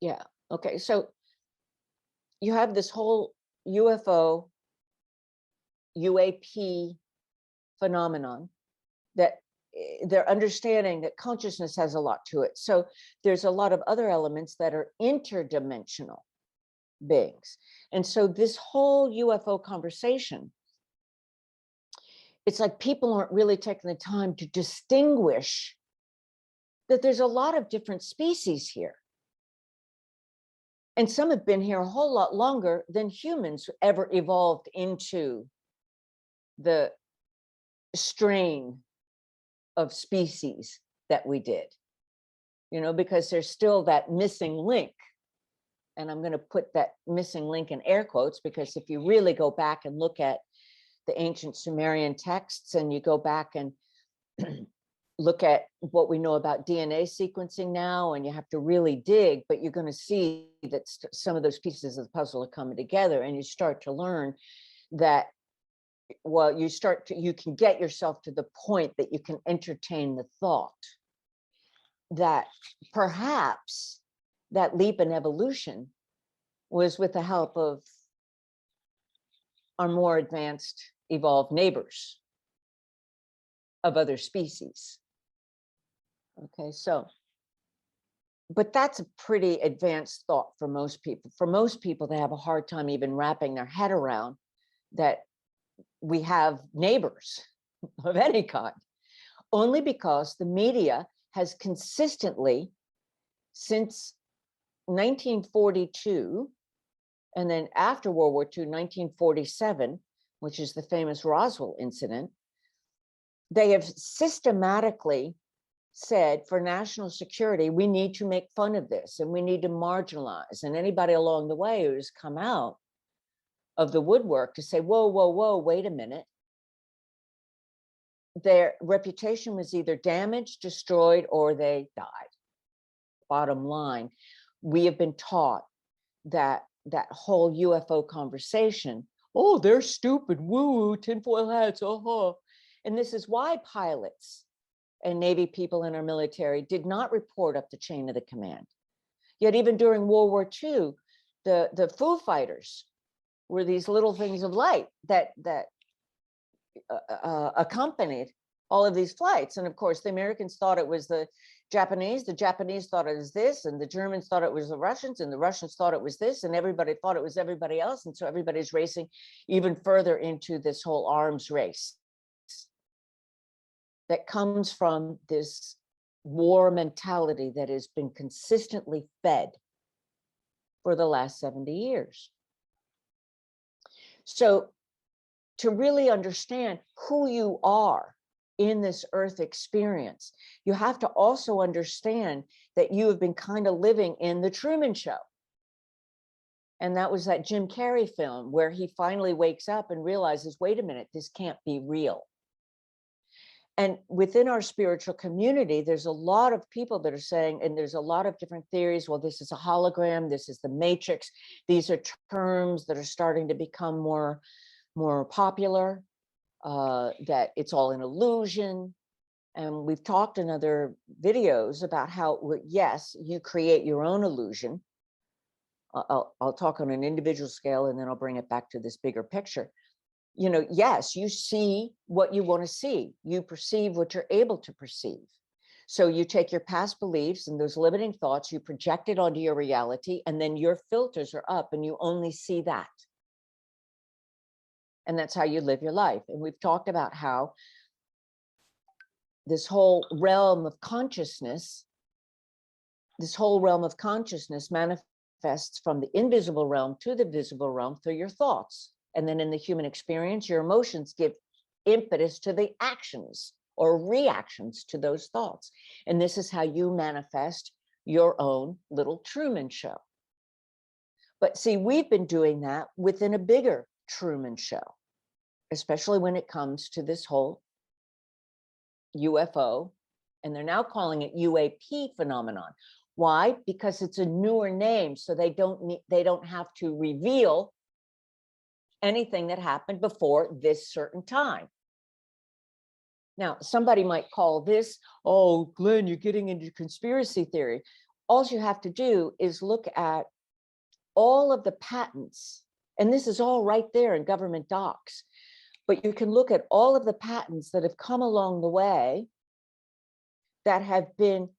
Yeah. Okay. So you have this whole UFO, UAP phenomenon that they're understanding that consciousness has a lot to it. So there's a lot of other elements that are interdimensional beings. And so this whole UFO conversation, it's like people aren't really taking the time to distinguish that there's a lot of different species here. And some have been here a whole lot longer than humans ever evolved into the strain of species that we did, because there's still that missing link. And I'm going to put that missing link in air quotes, because if you really go back and look at the ancient Sumerian texts and you go back and look at what we know about DNA sequencing now, and you have to really dig, but you're going to see that some of those pieces of the puzzle are coming together, and you start to learn that, well, you can get yourself to the point that you can entertain the thought that perhaps that leap in evolution was with the help of our more advanced, evolved neighbors of other species. Okay, so, but that's a pretty advanced thought for most people. For most people, they have a hard time even wrapping their head around that we have neighbors of any kind, only because the media has consistently, since 1942, and then after World War II, 1947, which is the famous Roswell incident, they have systematically said, for national security, we need to make fun of this and we need to marginalize. And anybody along the way who's come out of the woodwork to say, whoa, whoa, whoa, wait a minute. Their reputation was either damaged, destroyed, or they died. Bottom line, we have been taught that whole UFO conversation, oh, they're stupid, woo, tinfoil hats, And this is why pilots and Navy people in our military did not report up the chain of the command. Yet even during World War II, the Foo Fighters were these little things of light that accompanied all of these flights. And of course, the Americans thought it was the Japanese thought it was this, and the Germans thought it was the Russians, and the Russians thought it was this, and everybody thought it was everybody else. And so everybody's racing even further into this whole arms race that comes from this war mentality that has been consistently fed for the last 70 years. So to really understand who you are in this earth experience, you have to also understand that you have been kind of living in the Truman Show. And that was that Jim Carrey film where he finally wakes up and realizes, wait a minute, this can't be real. And within our spiritual community, there's a lot of people that are saying, and there's a lot of different theories, well, this is a hologram, this is the matrix. These are terms that are starting to become more popular, that it's all an illusion. And we've talked in other videos about how, yes, you create your own illusion. I'll talk on an individual scale, and then I'll bring it back to this bigger picture. Yes, you see what you want to see. You perceive what you're able to perceive. So you take your past beliefs and those limiting thoughts, you project it onto your reality, and then your filters are up and you only see that. And that's how you live your life. And we've talked about how this whole realm of consciousness manifests from the invisible realm to the visible realm through your thoughts. And then in the human experience, your emotions give impetus to the actions or reactions to those thoughts. And this is how you manifest your own little Truman Show. But see, we've been doing that within a bigger Truman Show, especially when it comes to this whole UFO, and they're now calling it UAP phenomenon. Why? Because it's a newer name, so they don't have to reveal anything that happened before this certain time. Now, somebody might call this, oh, Glenn, you're getting into conspiracy theory. all you have to do is look at all of the patents, and this is all right there in government docs, but you can look at all of the patents that have come along the way that have been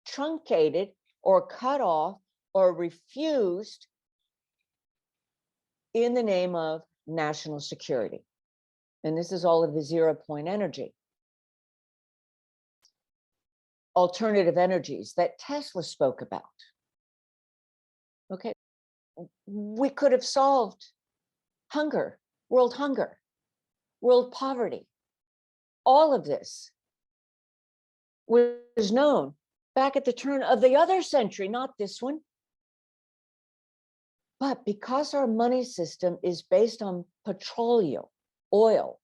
truncated or cut off or refused in the name of national security. And this is all of the 0-point energy. Alternative energies that Tesla spoke about. Okay, we could have solved hunger, world poverty. All of this was known back at the turn of the other century, not this one. But because our money system is based on petroleum, oil,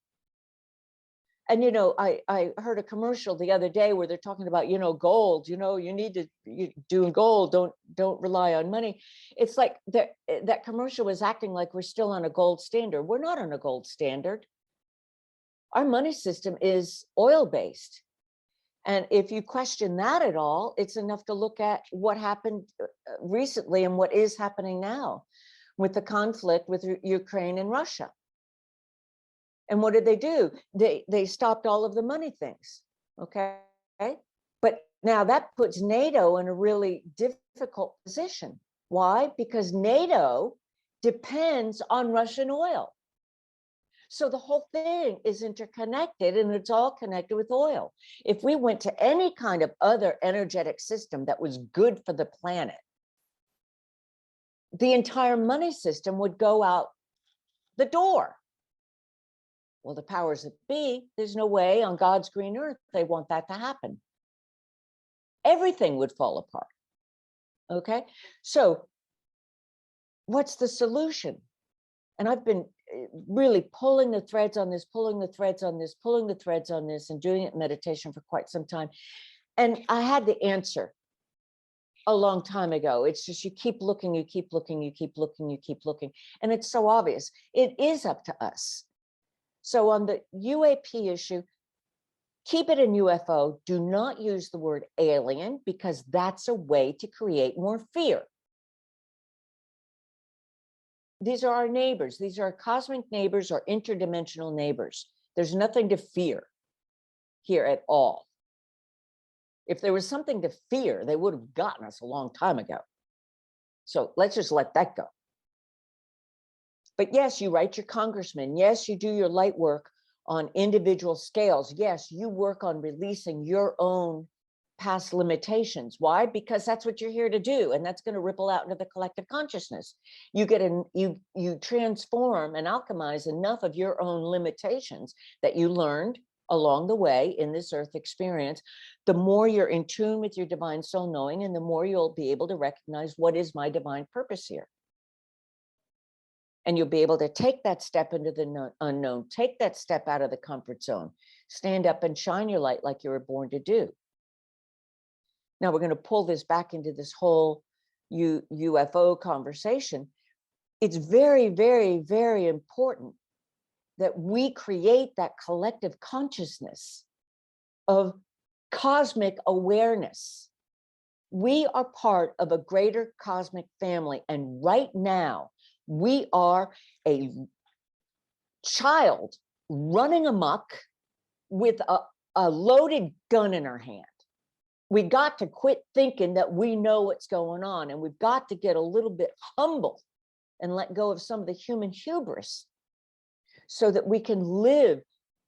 and I heard a commercial the other day where they're talking about gold. You need to do gold. Don't rely on money. It's like that commercial was acting like we're still on a gold standard. We're not on a gold standard. Our money system is oil based, and if you question that at all, it's enough to look at what happened recently and what is happening now with the conflict with Ukraine and Russia. And what did they do? They stopped all of the money things, okay? But now that puts NATO in a really difficult position. Why? Because NATO depends on Russian oil. So the whole thing is interconnected, and it's all connected with oil. If we went to any kind of other energetic system that was good for the planet, the entire money system would go out the door. Well, the powers that be, there's no way on God's green earth they want that to happen. Everything would fall apart. Okay, so what's the solution? And I've been really pulling the threads on this, and doing it in meditation for quite some time. And I had the answer a long time ago. It's just you keep looking. And it's so obvious. It is up to us. So on the UAP issue, keep it in UFO. Do not use the word alien, because that's a way to create more fear. These are our neighbors. These are our cosmic neighbors or interdimensional neighbors. There's nothing to fear here at all. If there was something to fear, they would have gotten us a long time ago. So let's just let that go. But yes, you write your congressman. Yes, you do your light work on individual scales. Yes, you work on releasing your own past limitations. Why? Because that's what you're here to do, and that's going to ripple out into the collective consciousness. You transform and alchemize enough of your own limitations that you learned along the way in this earth experience. The more you're in tune with your divine soul knowing, and the more you'll be able to recognize what is my divine purpose here. And you'll be able to take that step into the unknown, take that step out of the comfort zone, stand up and shine your light like you were born to do. Now we're going to pull this back into this whole UFO conversation. It's very, very, very important that we create that collective consciousness of cosmic awareness. We are part of a greater cosmic family, and right now, we are a child running amok with a loaded gun in our hand. We got to quit thinking that we know what's going on, and we've got to get a little bit humble and let go of some of the human hubris so that we can live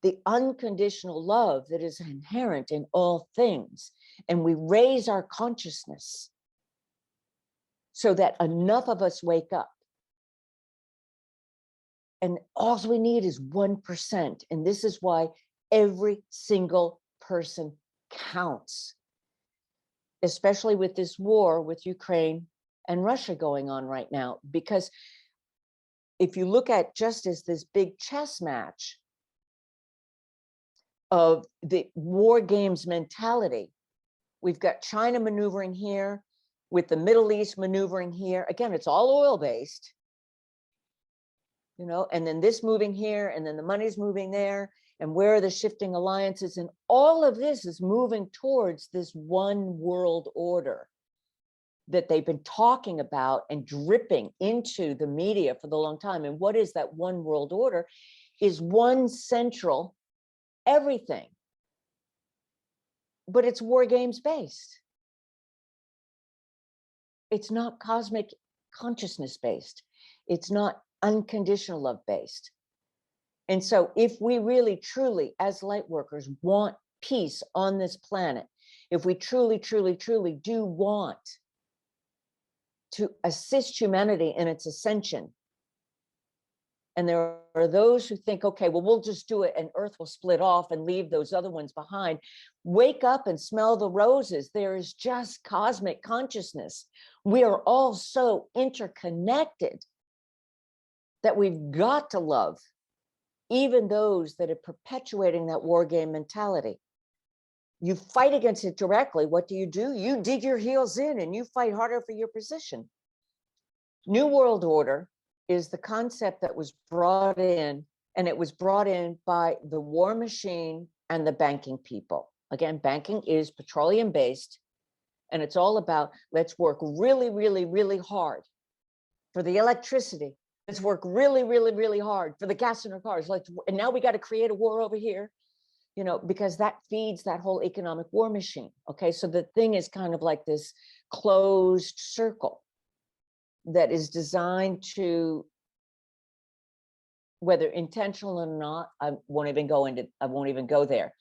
the unconditional love that is inherent in all things. And we raise our consciousness so that enough of us wake up. And all we need is 1%. And this is why every single person counts, especially with this war with Ukraine and Russia going on right now. Because if you look at just as this big chess match of the war games mentality, we've got China maneuvering here with the Middle East maneuvering here. Again, it's all oil-based. And then this moving here, and then the money's moving there, and where are the shifting alliances? And all of this is moving towards this one world order. that they've been talking about and dripping into the media for the long time. And what is that one world order? Is one central everything, but it's war games based. It's not cosmic consciousness based. It's not unconditional love based. And so if we really, truly, as light workers, want peace on this planet, if we truly, truly, truly do want to assist humanity in its ascension, and there are those who think, okay, well, we'll just do it and Earth will split off and leave those other ones behind. Wake up and smell the roses. There is just cosmic consciousness. We are all so interconnected that we've got to love even those that are perpetuating that war game mentality. You fight against it directly. What do? You dig your heels in and you fight harder for your position. New World Order is the concept that was brought in, and it was brought in by the war machine and the banking people. Again, banking is petroleum based, and it's all about, let's work really, really, really hard for the electricity. Let's work really, really, really hard for the gas in our cars. And now we got to create a war over here, you know, because that feeds that whole economic war machine. Okay, so the thing is kind of like this closed circle that is designed to, whether intentional or not, I won't even go there,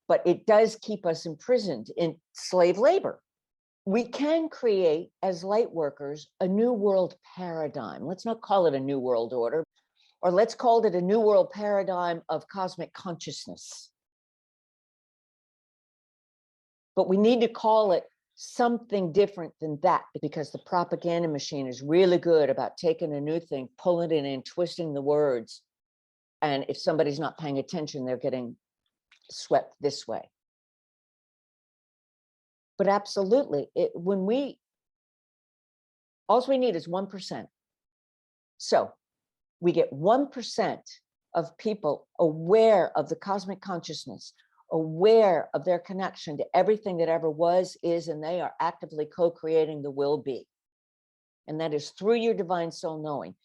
but it does keep us imprisoned in slave labor. We can create, as light workers, a new world paradigm. Let's not call it a new world order, or let's call it a new world paradigm of cosmic consciousness. But we need to call it something different than that, because the propaganda machine is really good about taking a new thing, pulling it in, twisting the words. And if somebody's not paying attention, they're getting swept this way. But absolutely, all we need is 1%. So we get 1% of people aware of the cosmic consciousness, aware of their connection to everything that ever was, is, and they are actively co-creating the will be. And that is through your divine soul knowing.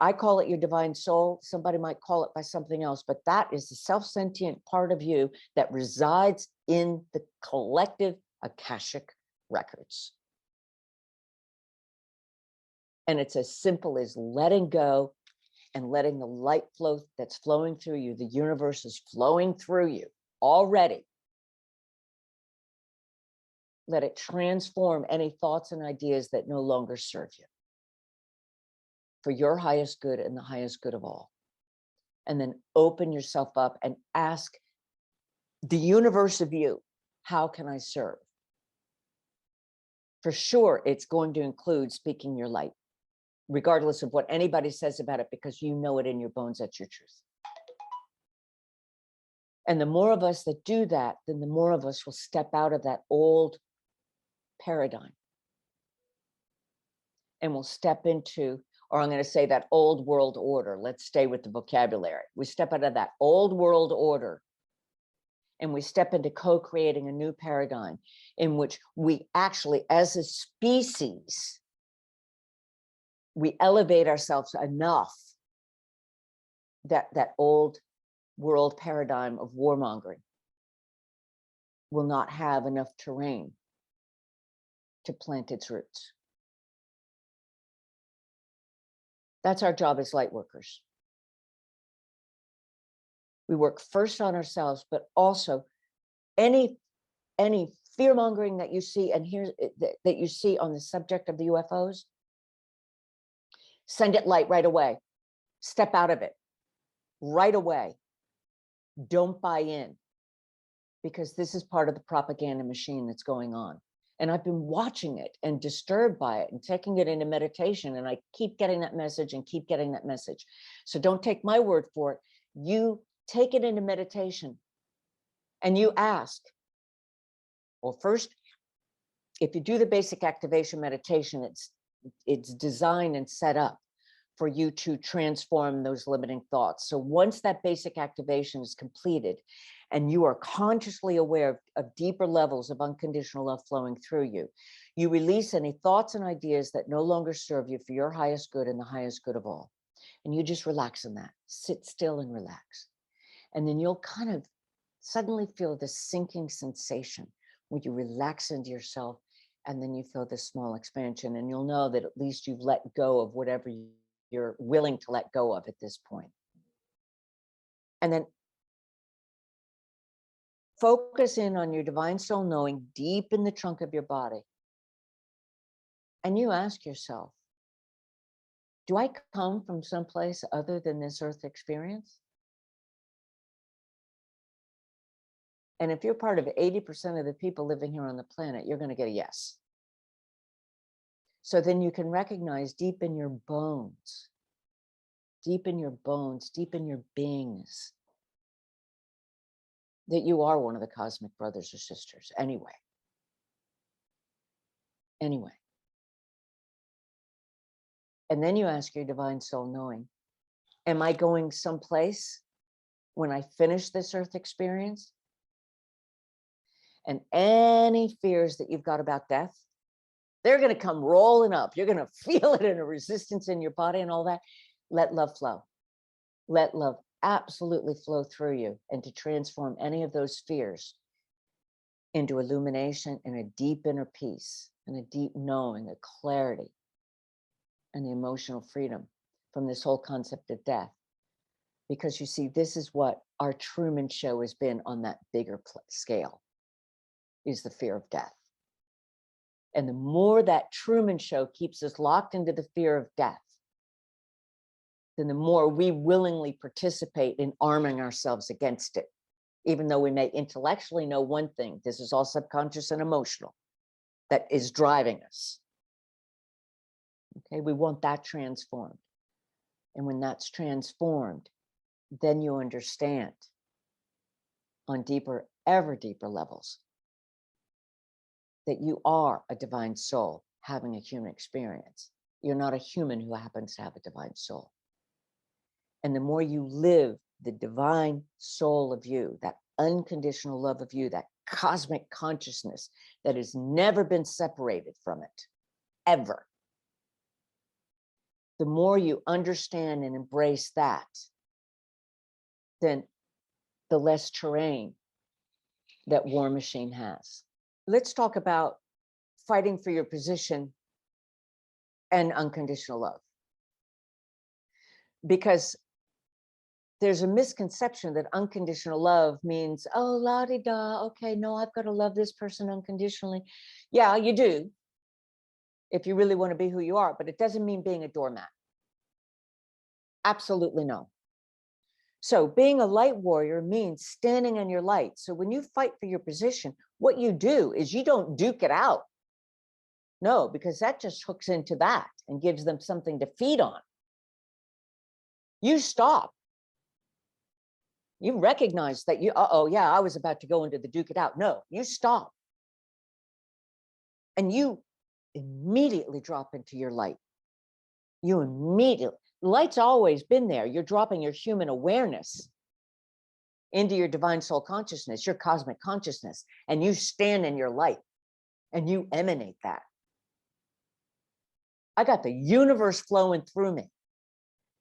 I call it your divine soul. Somebody might call it by something else, but that is the self-sentient part of you that resides in the collective Akashic records. And it's as simple as letting go and letting the light flow that's flowing through you. The universe is flowing through you already. Let it transform any thoughts and ideas that no longer serve you, for your highest good and the highest good of all. And then open yourself up and ask the universe of you, how can I serve? For sure, it's going to include speaking your light, regardless of what anybody says about it, because you know it in your bones, that's your truth. And the more of us that do that, then the more of us will step out of that old paradigm. And we'll step into, or I'm going to say that old world order. Let's stay with the vocabulary. We step out of that old world order and we step into co-creating a new paradigm in which we actually, as a species, we elevate ourselves enough that that old world paradigm of warmongering will not have enough terrain to plant its roots. That's our job as light workers. We work first on ourselves, but also any fear-mongering that you see and hear that you see on the subject of the UFOs, send it light right away. Step out of it right away. Don't buy in, because this is part of the propaganda machine that's going on. And I've been watching it and disturbed by it and taking it into meditation. And I keep getting that message and keep getting that message. So don't take my word for it. You take it into meditation and you ask, well, first, if you do the basic activation meditation, it's designed and set up for you to transform those limiting thoughts. So once that basic activation is completed and you are consciously aware of deeper levels of unconditional love flowing through you, you release any thoughts and ideas that no longer serve you for your highest good and the highest good of all. And you just relax in that, sit still and relax. And then you'll kind of suddenly feel this sinking sensation where you relax into yourself, and then you feel this small expansion, and you'll know that at least you've let go of whatever you're willing to let go of at this point. And then focus in on your divine soul knowing deep in the trunk of your body. And you ask yourself, do I come from someplace other than this earth experience? And if you're part of 80% of the people living here on the planet, you're going to get a yes. So then you can recognize deep in your bones, deep in your bones, deep in your beingness, that you are one of the cosmic brothers or sisters anyway. Anyway. And then you ask your divine soul knowing, am I going someplace when I finish this earth experience? And any fears that you've got about death, they're going to come rolling up. You're going to feel it in a resistance in your body and all that. Let love flow. Let love absolutely flow through you, and to transform any of those fears into illumination and a deep inner peace and a deep knowing, a clarity, and the emotional freedom from this whole concept of death. Because you see, this is what our Truman Show has been on that bigger scale, is the fear of death. And the more that Truman Show keeps us locked into the fear of death, then the more we willingly participate in arming ourselves against it, even though we may intellectually know one thing, this is all subconscious and emotional, that is driving us. Okay, we want that transformed. And when that's transformed, then you understand on deeper, ever deeper levels that you are a divine soul having a human experience. You're not a human who happens to have a divine soul. And the more you live the divine soul of you, that unconditional love of you, that cosmic consciousness that has never been separated from it, ever, the more you understand and embrace that, then the less terrain that War Machine has. Let's talk about fighting for your position and unconditional love. Because there's a misconception that unconditional love means, oh, la-di-da, okay, no, I've got to love this person unconditionally. Yeah, you do, if you really want to be who you are, but it doesn't mean being a doormat. Absolutely no. So being a light warrior means standing in your light. So when you fight for your position, what you do is you don't duke it out. No, because that just hooks into that and gives them something to feed on. You stop. You recognize that you, uh-oh, yeah, I was about to go into the duke it out. No, you stop. And you immediately drop into your light. You immediately, light's always been there. You're dropping your human awareness into your divine soul consciousness, your cosmic consciousness, and you stand in your light and you emanate that. I got the universe flowing through me.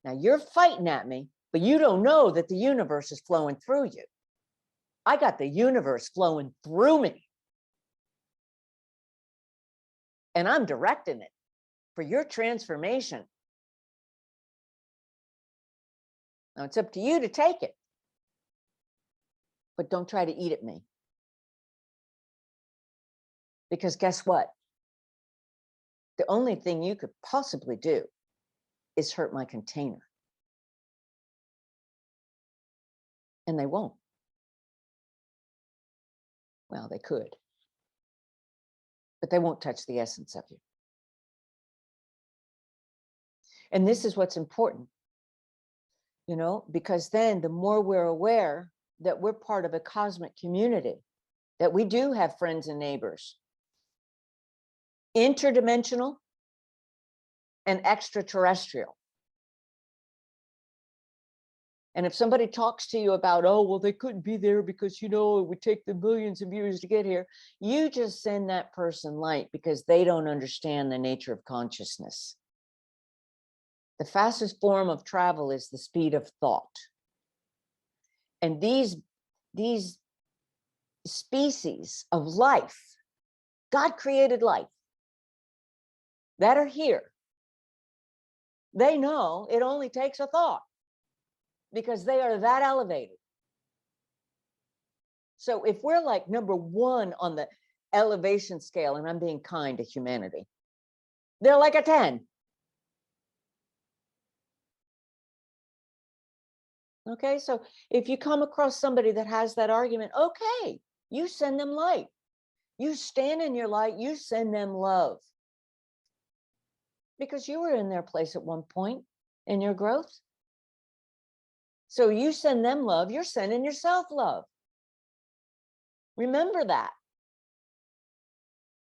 Now you're fighting at me, but you don't know that the universe is flowing through you. I got the universe flowing through me. And I'm directing it for your transformation. Now it's up to you to take it, but don't try to eat at me. Because guess what? The only thing you could possibly do is hurt my container. And they won't. Well, they could, but they won't touch the essence of you. And this is what's important, you know, because then the more we're aware that we're part of a cosmic community, that we do have friends and neighbors, interdimensional and extraterrestrial. And if somebody talks to you about, oh, well, they couldn't be there because, you know, it would take them millions of years to get here, you just send that person light because they don't understand the nature of consciousness. The fastest form of travel is the speed of thought. And these species of life, God created life, that are here, they know it only takes a thought because they are that elevated. So if we're like number one on the elevation scale, and I'm being kind to humanity, they're like a 10. Okay, so if you come across somebody that has that argument, okay, you send them light. You stand in your light, you send them love. Because you were in their place at one point in your growth. So you send them love, you're sending yourself love. Remember that.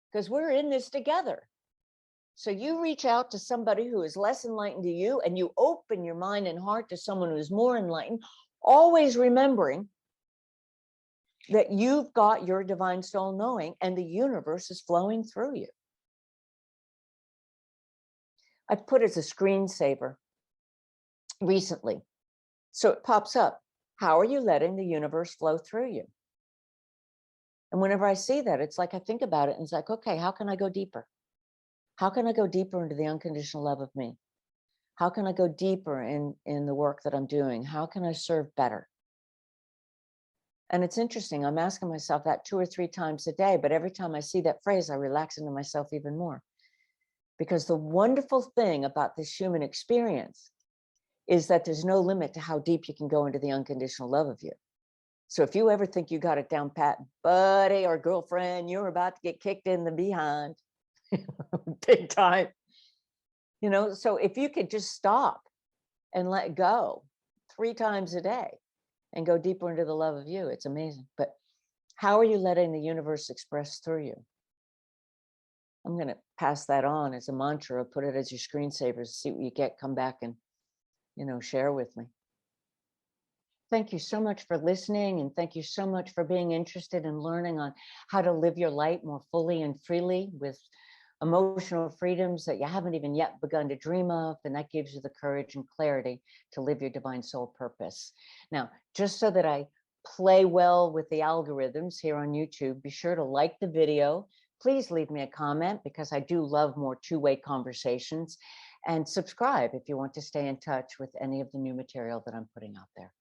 Because we're in this together. So you reach out to somebody who is less enlightened to you, and you open your mind and heart to someone who is more enlightened, always remembering that you've got your divine soul knowing and the universe is flowing through you. I've put as a screensaver recently, so it pops up. How are you letting the universe flow through you? And whenever I see that, it's like I think about it and it's like, okay, how can I go deeper? How can I go deeper into the unconditional love of me? How can I go deeper in the work that I'm doing? How can I serve better? And it's interesting, I'm asking myself that 2 or 3 times a day, but every time I see that phrase, I relax into myself even more. Because the wonderful thing about this human experience is that there's no limit to how deep you can go into the unconditional love of you. So if you ever think you got it down pat, buddy or girlfriend, you're about to get kicked in the behind, big time. You know, so if you could just stop and let go 3 times a day and go deeper into the love of you, it's amazing. But how are you letting the universe express through you? I'm going to pass that on as a mantra, put it as your screensaver, see what you get, come back and, you know, share with me. Thank you so much for listening, and thank you so much for being interested in learning on how to live your light more fully and freely with emotional freedoms that you haven't even yet begun to dream of, and that gives you the courage and clarity to live your divine soul purpose. Now, just so that I play well with the algorithms here on YouTube, be sure to like the video. Please leave me a comment because I do love more two-way conversations, and subscribe if you want to stay in touch with any of the new material that I'm putting out there.